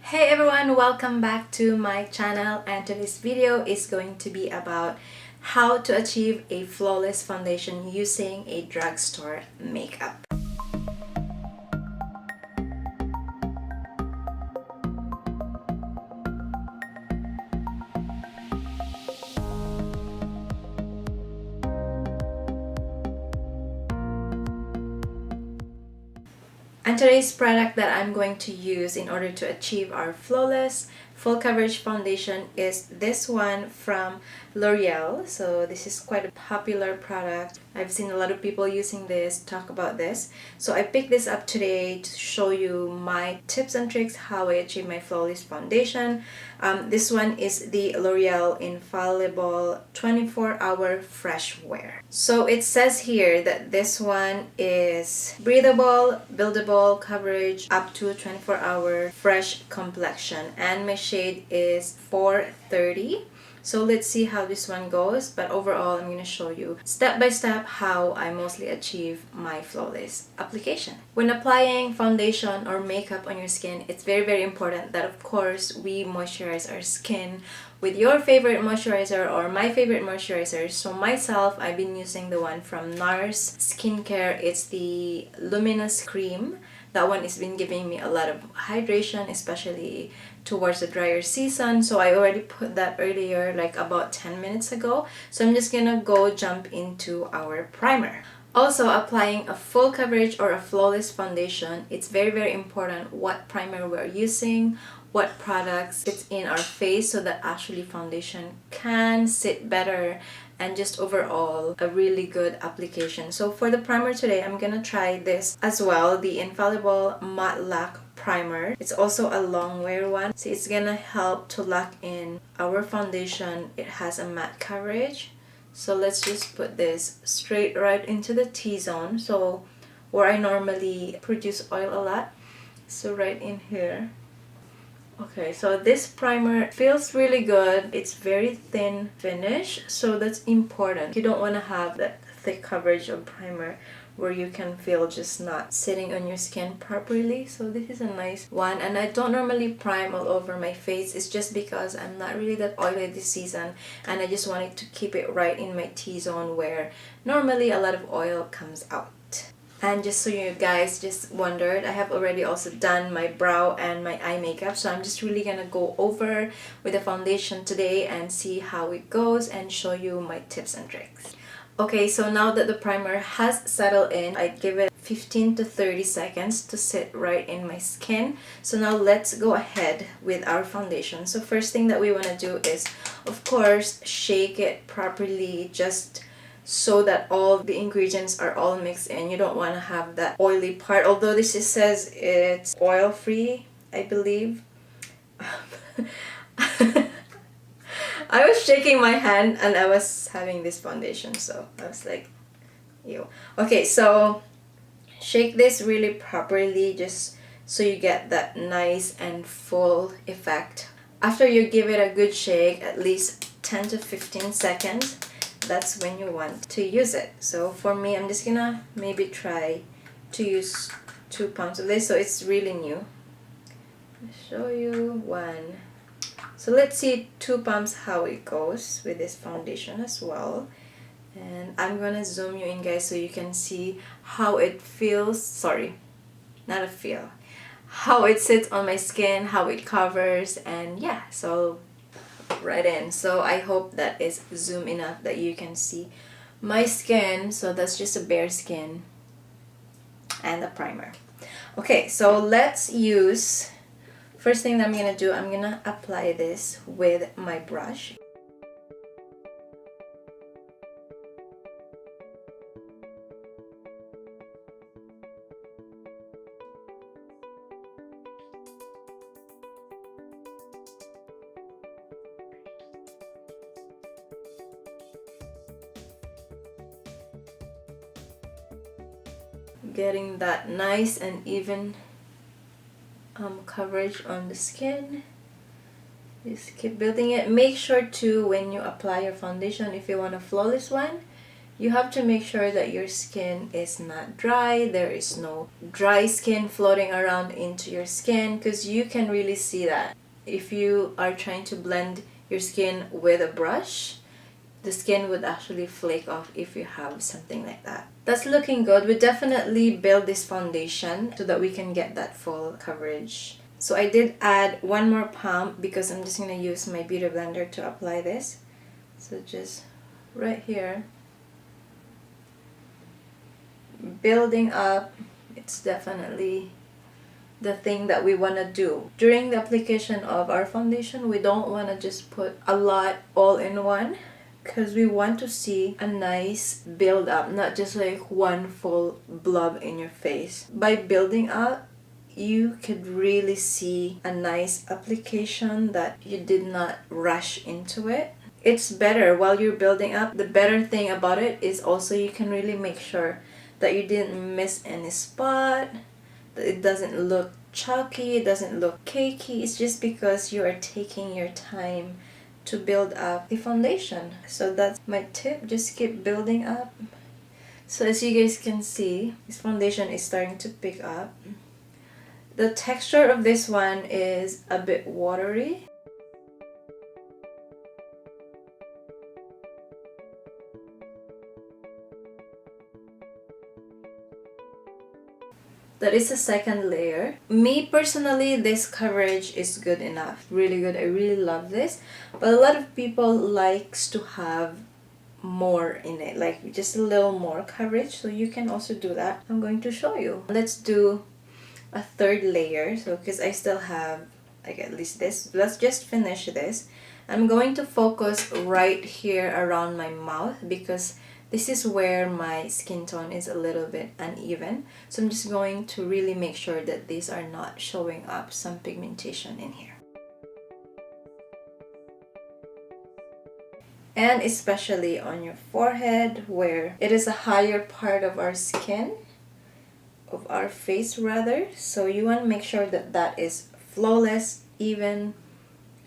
Hey everyone, welcome back to my channel, and today's video is going to be about how to achieve a flawless foundation using a drugstore makeup. And today's product that I'm going to use in order to achieve our flawless full coverage foundation is this one from L'Oreal. So this is quite a popular product. I've seen a lot of people using this, talk about this. So I picked this up today to show you my tips and tricks how I achieve my flawless foundation. This one is the L'Oreal Infallible 24-Hour Fresh Wear. So it says here that this one is breathable, buildable coverage up to 24-hour fresh complexion, and my shade is 430. So let's see how this one goes, but overall I'm going to show you step by step how I mostly achieve my flawless application. When applying foundation or makeup on your skin, it's very important that of course we moisturize our skin with your favorite moisturizer or my favorite moisturizer. So myself, I've been using the one from NARS Skincare. It's the Luminous Cream. That one has been giving me a lot of hydration, especially towards the drier season. So I already put that earlier, like about 10 minutes ago. So I'm just gonna go jump into our primer. Also, applying a full coverage or a flawless foundation, it's very important what primer we're using, what products it's in our face, so that actually foundation can sit better and just overall a really good application. So for the primer today, I'm gonna try this as well, the Infallible Matte Lac Primer. It's also a long wear one, so it's gonna help to lock in our foundation. It has a matte coverage. So let's just put this straight right into the T-zone, so where I normally produce oil a lot. So right in here. Okay, so this primer feels really good. It's very thin finish, so that's important. You don't want to have that thick coverage of primer where you can feel just not sitting on your skin properly. So this is a nice one, and I don't normally prime all over my face. It's just because I'm not really that oily this season, and I just wanted to keep it right in my T-zone where normally a lot of oil comes out. And just so you guys just wondered, I have already also done my brow and my eye makeup, so I'm just really gonna go over with the foundation today and see how it goes and show you my tips and tricks. Okay, so now that the primer has settled in, I give it 15 to 30 seconds to sit right in my skin. So now let's go ahead with our foundation. So first thing that we want to do is, of course, shake it properly, just so that all the ingredients are all mixed in. You don't want to have that oily part, although this says it's oil free, I believe. I was shaking my hand and I was having this foundation, so I was like, ew. Okay, so shake this really properly just so you get that nice and full effect. After you give it a good shake, at least 10 to 15 seconds, that's when you want to use it. So for me, I'm just gonna maybe try to use 2 pumps of this, so it's really new. I'll show you one. So let's see 2 pumps how it goes with this foundation as well. And I'm gonna zoom you in, guys, so you can see how it feels. Sorry, not a feel. How it sits on my skin, how it covers, and yeah, so right in. So I hope that is zoom enough that you can see my skin. So that's just a bare skin and the primer. Okay, so let's use, first thing that I'm gonna do, I'm gonna apply this with my brush. Getting that nice and even coverage on the skin. Just keep building it. Make sure to, when you apply your foundation, if you want a flawless one, You have to make sure that your skin is not dry. There is no dry skin floating around into your skin, because you can really see that. If you are trying to blend your skin with a brush, the skin would actually flake off if you have something like that. That's looking good. We definitely build this foundation so that we can get that full coverage. So I did add one more pump because I'm just going to use my beauty blender to apply this. So just right here, building up. It's definitely the thing that we want to do. During the application of our foundation, we don't want to just put a lot all in one, because we want to see a nice build up, not just like one full blob in your face. By building up, you could really see a nice application that you did not rush into it. It's better while you're building up. The better thing about it is also you can really make sure that you didn't miss any spot, that it doesn't look chalky, it doesn't look cakey. It's just because you are taking your time to build up the foundation. So that's my tip, just keep building up. So as you guys can see, this foundation is starting to pick up. The texture of this one is a bit watery. That is the second layer. Me personally, this coverage is good enough. Really good. I really love this. But a lot of people likes to have more in it, like just a little more coverage. So you can also do that. I'm going to show you. Let's do a third layer. So because I still have like at least this. Let's just finish this. I'm going to focus right here around my mouth because this is where my skin tone is a little bit uneven. So I'm just going to really make sure that these are not showing up some pigmentation in here. And especially on your forehead, where it is a higher part of our skin, of our face rather. So you want to make sure that that is flawless, even,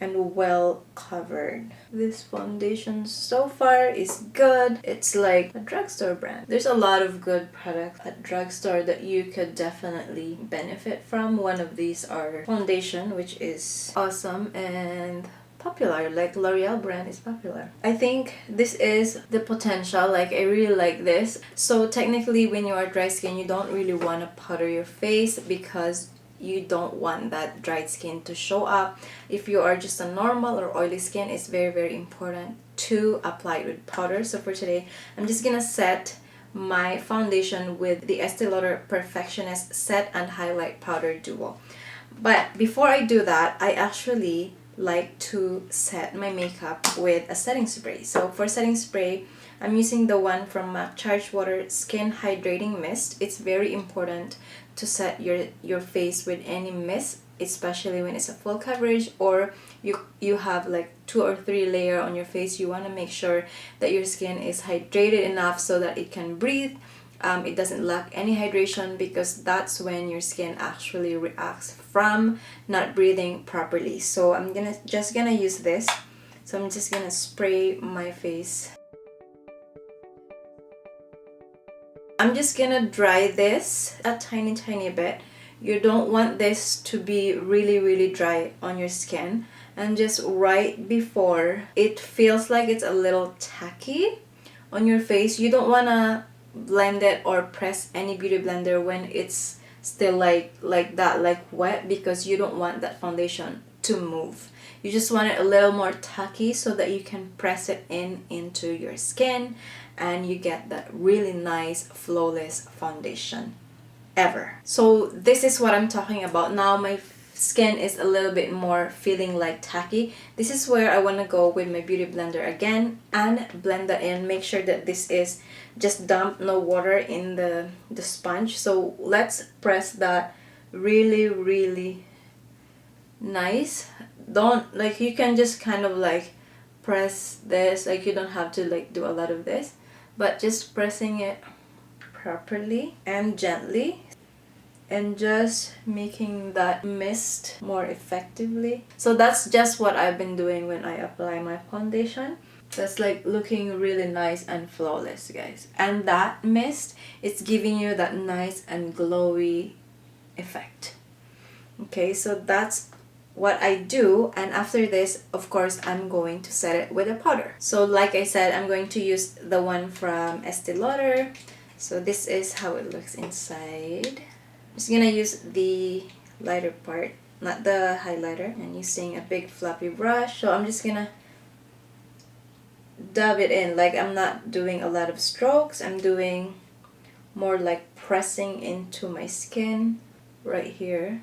and well covered. This foundation so far is good. It's like a drugstore brand. There's a lot of good products at drugstore that you could definitely benefit from. One of these are foundation, which is awesome and popular, like L'Oreal brand is popular. I think this is the potential, like I really like this. So technically when you are dry skin, you don't really want to powder your face because you don't want that dried skin to show up. If you are just a normal or oily skin, it's very important to apply it with powder. So for today, I'm just gonna set my foundation with the Estee Lauder Perfectionist Set and Highlight Powder Duo. But before I do that, I actually like to set my makeup with a setting spray. So for setting spray, I'm using the one from MAC Charged Water Skin Hydrating Mist. It's very important to set your face with any mist, especially when it's a full coverage or you have like 2 or 3 layer on your face. You want to make sure that your skin is hydrated enough so that it can breathe. It doesn't lack any hydration, because that's when your skin actually reacts from not breathing properly. So I'm just gonna use this. So I'm just gonna spray my face. I'm just gonna dry this a tiny bit. You don't want this to be really dry on your skin. And just right before it feels like it's a little tacky on your face, you don't wanna blend it or press any beauty blender when it's still like that, like wet, because you don't want that foundation to move. You just want it a little more tacky so that you can press it into your skin and you get that really nice flawless foundation ever. So this is what I'm talking about. Now my skin is a little bit more feeling like tacky. This is where I want to go with my beauty blender again and blend that in. Make sure that this is just damp, no water in the sponge. So let's press that really nice. Don't, like, you can just kind of like press this, like you don't have to like do a lot of this, but just pressing it properly and gently, and just making that mist more effectively. So that's just what I've been doing when I apply my foundation. That's like looking really nice and flawless, guys. And that mist, it's giving you that nice and glowy effect. Okay, so that's what I do, and after this, of course, I'm going to set it with a powder. So like I said, I'm going to use the one from Estee Lauder. So this is how it looks inside. I'm just gonna use the lighter part, not the highlighter, and using a big floppy brush. So I'm just gonna dab it in. Like, I'm not doing a lot of strokes, I'm doing more like pressing into my skin right here,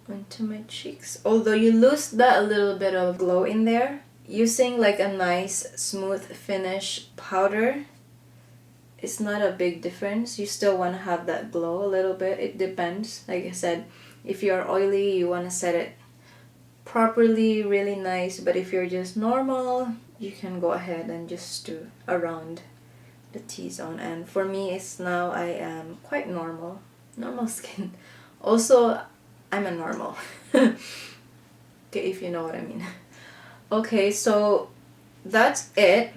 onto my cheeks. Although you lose that a little bit of glow in there, using like a nice smooth finish powder, it's not a big difference. You still want to have that glow a little bit. It depends. Like I said, if you're oily, you want to set it properly, really nice. But if you're just normal, you can go ahead and just do around the T-zone. And for me, it's now I am quite normal skin. Also, I'm a normal. Okay, if you know what I mean. Okay, so that's it.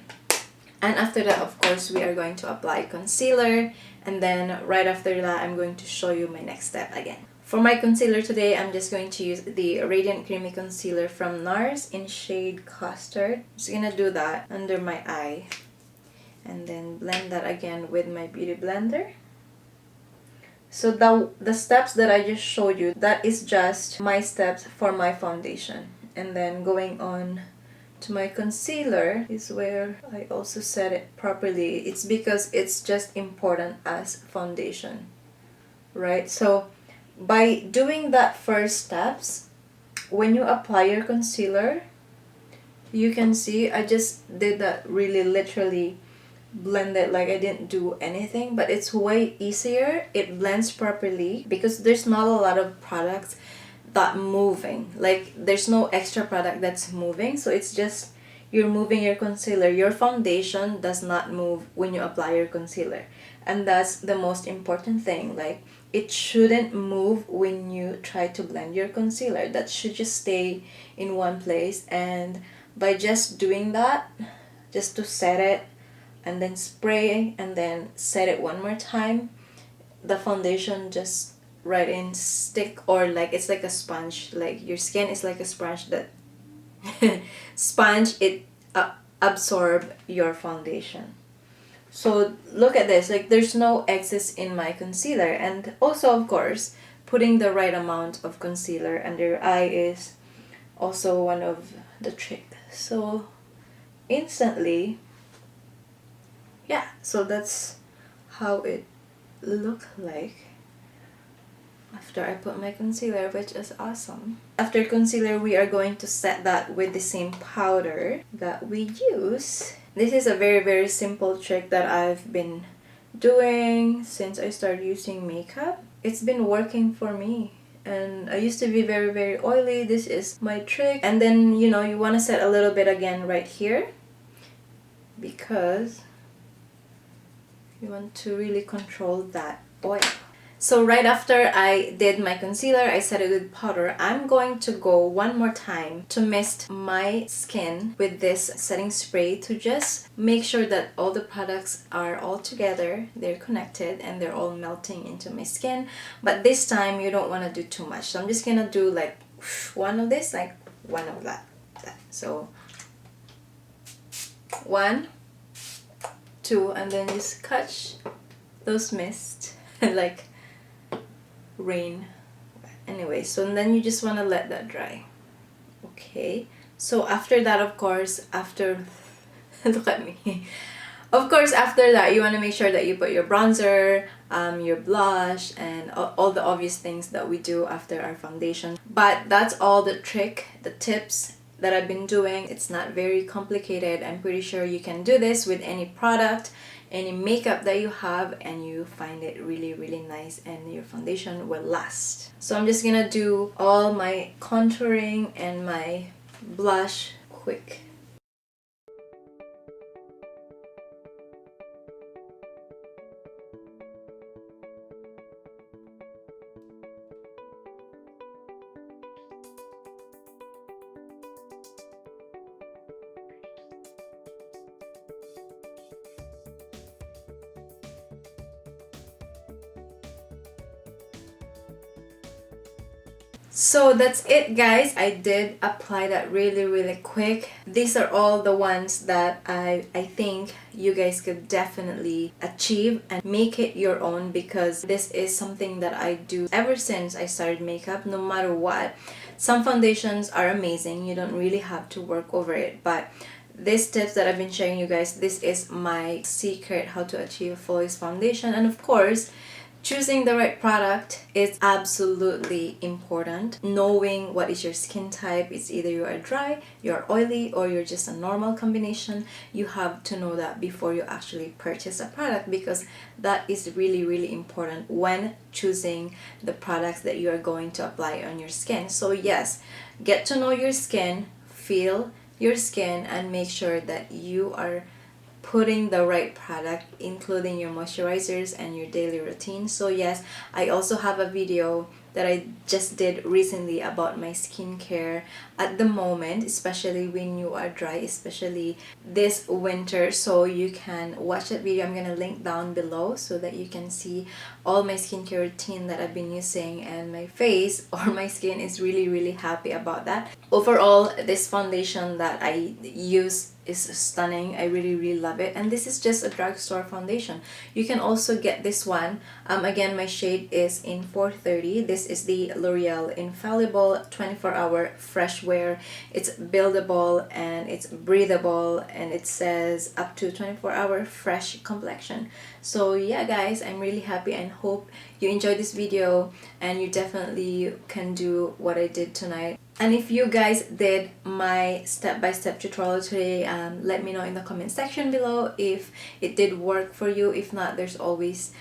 And after that, of course, we are going to apply concealer. And then right after that, I'm going to show you my next step again. For my concealer today, I'm just going to use the Radiant Creamy Concealer from NARS in shade Custard. I'm just gonna do that under my eye. And then blend that again with my Beauty Blender. So the steps that I just showed you, that is just my steps for my foundation. And then going on to my concealer is where I also set it properly. It's because it's just important as foundation, right? So by doing that first steps, when you apply your concealer, you can see I just did that really literally blended, like I didn't do anything, but it's way easier. It blends properly because there's not a lot of products that moving, like there's no extra product that's moving, so it's just you're moving your concealer. Your foundation does not move when you apply your concealer, and that's the most important thing. Like, it shouldn't move when you try to blend your concealer. That should just stay in one place, and by just doing that, just to set it and then spray and then set it one more time, the foundation just right in stick, or like it's like a sponge. Like your skin is like a sponge that sponge it absorb your foundation. So look at this, like there's no excess in my concealer. And also, of course, putting the right amount of concealer under your eye is also one of the tricks. So instantly, yeah, so that's how it look like after I put my concealer, which is awesome. After concealer, we are going to set that with the same powder that we use. This is a very simple trick that I've been doing since I started using makeup. It's been working for me. And I used to be very oily. This is my trick. And then, you know, you want to set a little bit again right here, because you want to really control that oil. So right after I did my concealer, I set it with powder. I'm going to go one more time to mist my skin with this setting spray to just make sure that all the products are all together, they're connected, and they're all melting into my skin. But this time, you don't want to do too much. So I'm just gonna do like one of this, like one of that. So 1, 2, and then just catch those mists like rain. Anyway, so then you just want to let that dry. Okay, so after that, of course, after look at me. Of course, after that, you want to make sure that you put your bronzer, your blush, and all the obvious things that we do after our foundation. But that's all the trick, the tips that I've been doing. It's not very complicated. I'm pretty sure you can do this with any product, any makeup that you have, and you find it really nice, and your foundation will last. So I'm just gonna do all my contouring and my blush quick. So that's it, guys. I did apply that really quick. These are all the ones that I think you guys could definitely achieve and make it your own, because this is something that I do ever since I started makeup. No matter what, some foundations are amazing, you don't really have to work over it, but these tips that I've been sharing you guys, this is my secret how to achieve a flawless foundation. And of course, choosing the right product is absolutely important. Knowing what is your skin type, it's either you are dry, you're oily, or you're just a normal combination. You have to know that before you actually purchase a product, because that is really important when choosing the products that you are going to apply on your skin. So yes, get to know your skin, feel your skin, and make sure that you are putting the right product, including your moisturizers and your daily routine. So yes, I also have a video that I just did recently about my skincare at the moment, especially when you are dry, especially this winter. So you can watch that video. I'm gonna link down below so that you can see all my skincare routine that I've been using, and my face or my skin is really happy about that. Overall, this foundation that I use is stunning. I really love it, and this is just a drugstore foundation. You can also get this one. Again, my shade is in 430. This is the L'Oreal Infallible 24-hour fresh wear. It's buildable and it's breathable, and it says up to 24-hour fresh complexion. So yeah, guys, I'm really happy and hope you enjoyed this video, and you definitely can do what I did tonight. And if you guys did my step-by-step tutorial today, let me know in the comment section below if it did work for you. If not, there's always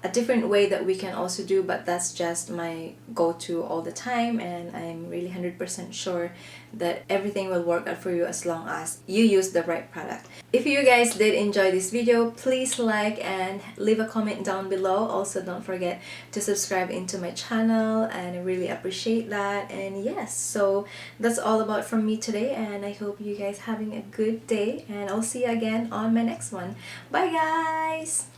a different way that we can also do, but that's just my go-to all the time, and I'm really 100% sure that everything will work out for you as long as you use the right product. If you guys did enjoy this video, please like and leave a comment down below. Also, don't forget to subscribe into my channel, and I really appreciate that. And yes, so that's all about from me today, and I hope you guys having a good day, and I'll see you again on my next one. Bye guys!